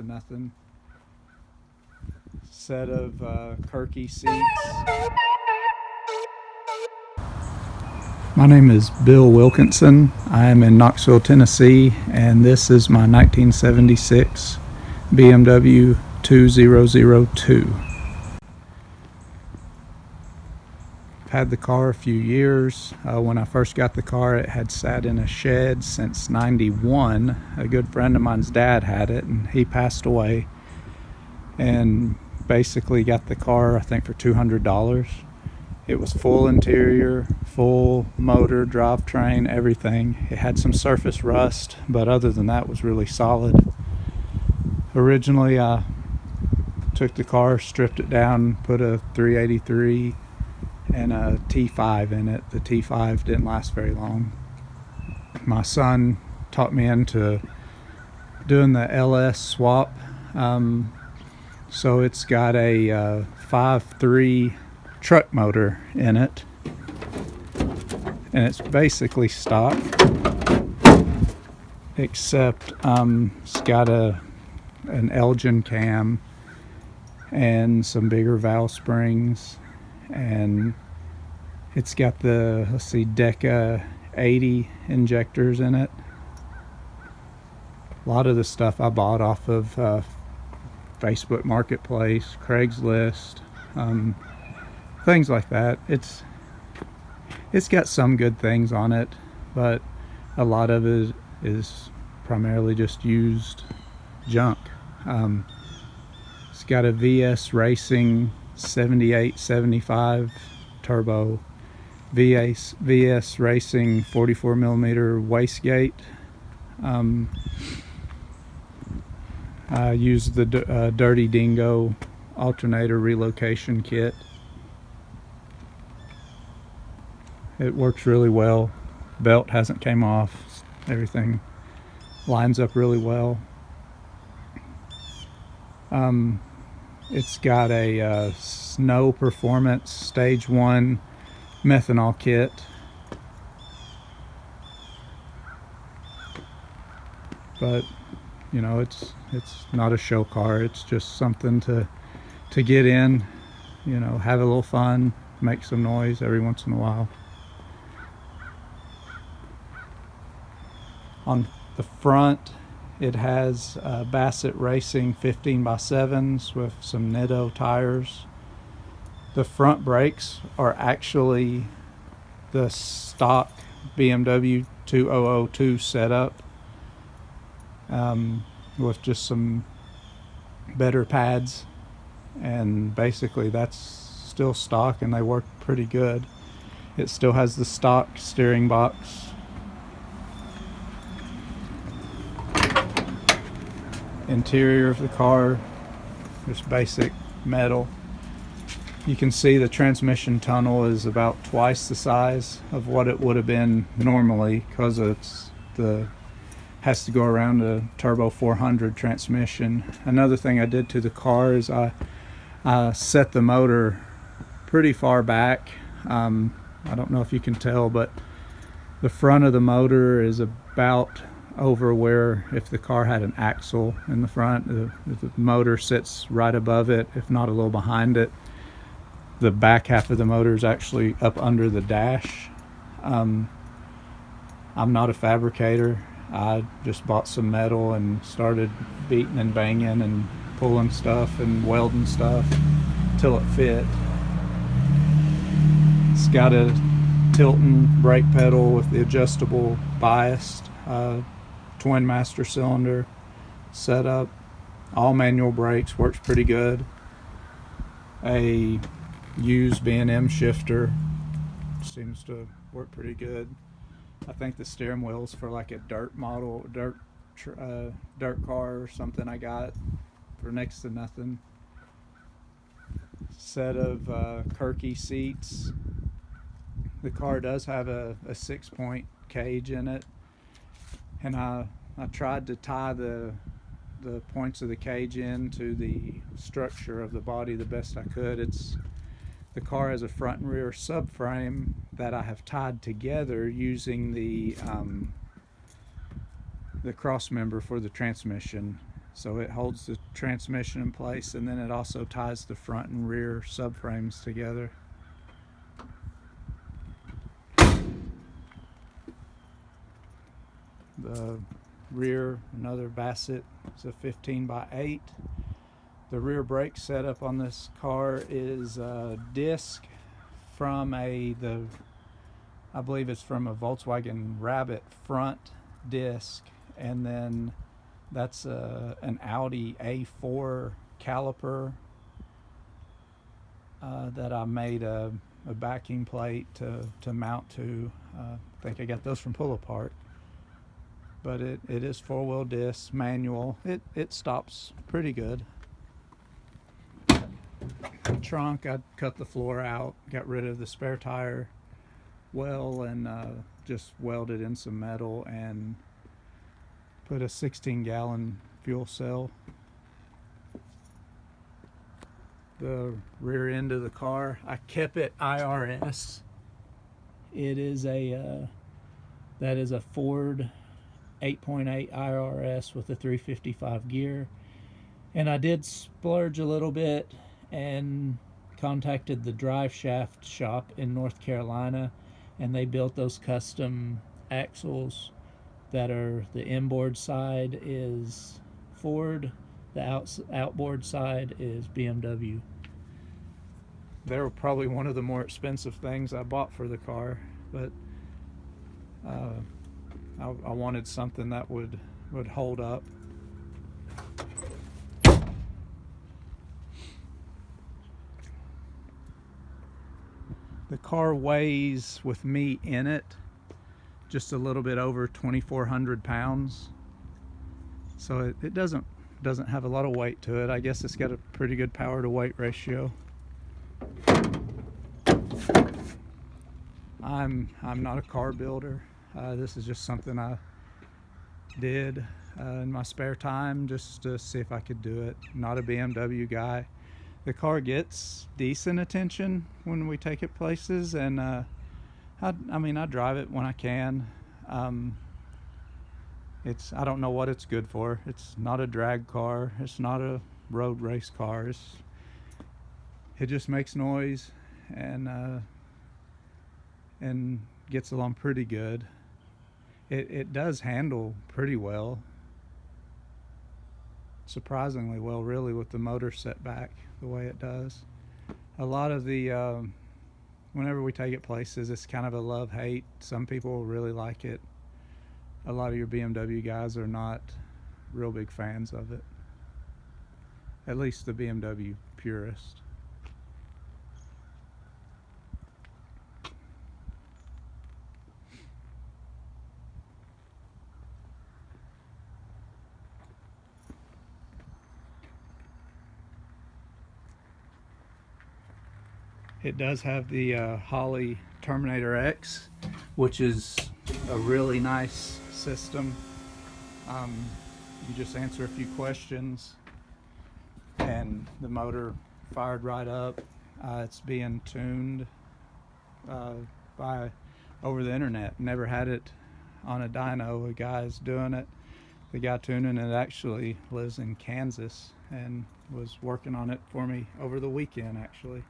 to nothing. Set of Kirkey seats. My name is Bill Wilkinson. I am in Knoxville, Tennessee, and this is my 1976 BMW 2002. I've had the car a few years. When I first got the car, it had sat in a shed since '91. A good friend of mine's dad had it, and he passed away. And basically got the car, I think, for $200. It was full interior, full motor, drivetrain, everything. It had some surface rust, but other than that, it was really solid. Originally, I took the car, stripped it down, put a 383 and a T5 in it. The T5 didn't last very long. My son taught me into doing the LS swap. So it's got a 5.3 truck motor in it, and it's basically stock, except it's got an Elgin cam and some bigger valve springs, and it's got the, let's see, deka 80 injectors in it. A lot of the stuff I bought off of Facebook Marketplace, Craigslist, things like that. It's got some good things on it, but a lot of it is primarily just used junk. It's got a VS Racing 7875 turbo, VS Racing 44mm wastegate. I used the Dirty Dingo alternator relocation kit. It works really well. Belt hasn't came off. Everything lines up really well. It's got a Snow Performance Stage 1 methanol kit. But you know, it's not a show car. It's just something to get in, you know, have a little fun, make some noise every once in a while. On the front, it has Bassett Racing 15x7s with some Nitto tires. The front brakes are actually the stock BMW 2002 setup, with just some better pads, and basically that's still stock and they work pretty good. It still has the stock steering box. Interior of the car, just basic metal. You can see the transmission tunnel is about twice the size of what it would have been normally, because has to go around a turbo 400 transmission. Another thing I did to the car is I set the motor pretty far back. I don't know if you can tell, but the front of the motor is about over where, if the car had an axle in the front, the motor sits right above it, if not a little behind it. The back half of the motor is actually up under the dash. I'm not a fabricator. I just bought some metal and started beating and banging and pulling stuff and welding stuff till it fit. It's got a tilting brake pedal with the adjustable biased twin master cylinder setup. All manual brakes, works pretty good. A used B&M shifter, seems to work pretty good. I think the steering wheel's for like a dirt model, dirt car or something I got for next to nothing. Set of Kirkey seats. The car does have a 6-point cage in it, and I tried to tie the points of the cage into the structure of the body the best I could. The car has a front and rear subframe that I have tied together using the cross member for the transmission. so it holds the transmission in place, and then it also ties the front and rear subframes together. The rear, another Bassett, is a 15x8. The rear brake setup on this car is a disc from I believe it's from a Volkswagen Rabbit front disc, and then that's an Audi A4 caliper that I made a backing plate to mount to. I think I got those from Pull Apart. But it is four-wheel disc, manual. It stops pretty good. Trunk, I cut the floor out, got rid of the spare tire well, and just welded in some metal and put a 16-gallon fuel cell. The rear end of the car, I kept it IRS. It is that is a Ford 8.8 IRS with a 355 gear, and I did splurge a little bit and contacted the drive shaft shop in North Carolina, and they built those custom axles that are, the inboard side is Ford, the outboard side is BMW. They were probably one of the more expensive things I bought for the car, but I wanted something that would hold up. The car weighs, with me in it, just a little bit over 2,400 pounds. So it doesn't have a lot of weight to it. I guess it's got a pretty good power to weight ratio. I'm not a car builder. This is just something I did in my spare time just to see if I could do it. Not a BMW guy. The car gets decent attention when we take it places, and I drive it when I can. I don't know what it's good for. It's not a drag car. It's not a road race car. It just makes noise and gets along pretty good. It does handle pretty well, surprisingly well, really, with the motor set back the way it does. A lot of the whenever we take it places, it's kind of a love-hate. Some people really like it. A lot of your BMW guys are not real big fans of it, at least the BMW purist. It does have the Holley Terminator X, which is a really nice system. You just answer a few questions and the motor fired right up. It's being tuned over the internet. Never had it on a dyno. A guy's doing it. The guy tuning it actually lives in Kansas and was working on it for me over the weekend, actually.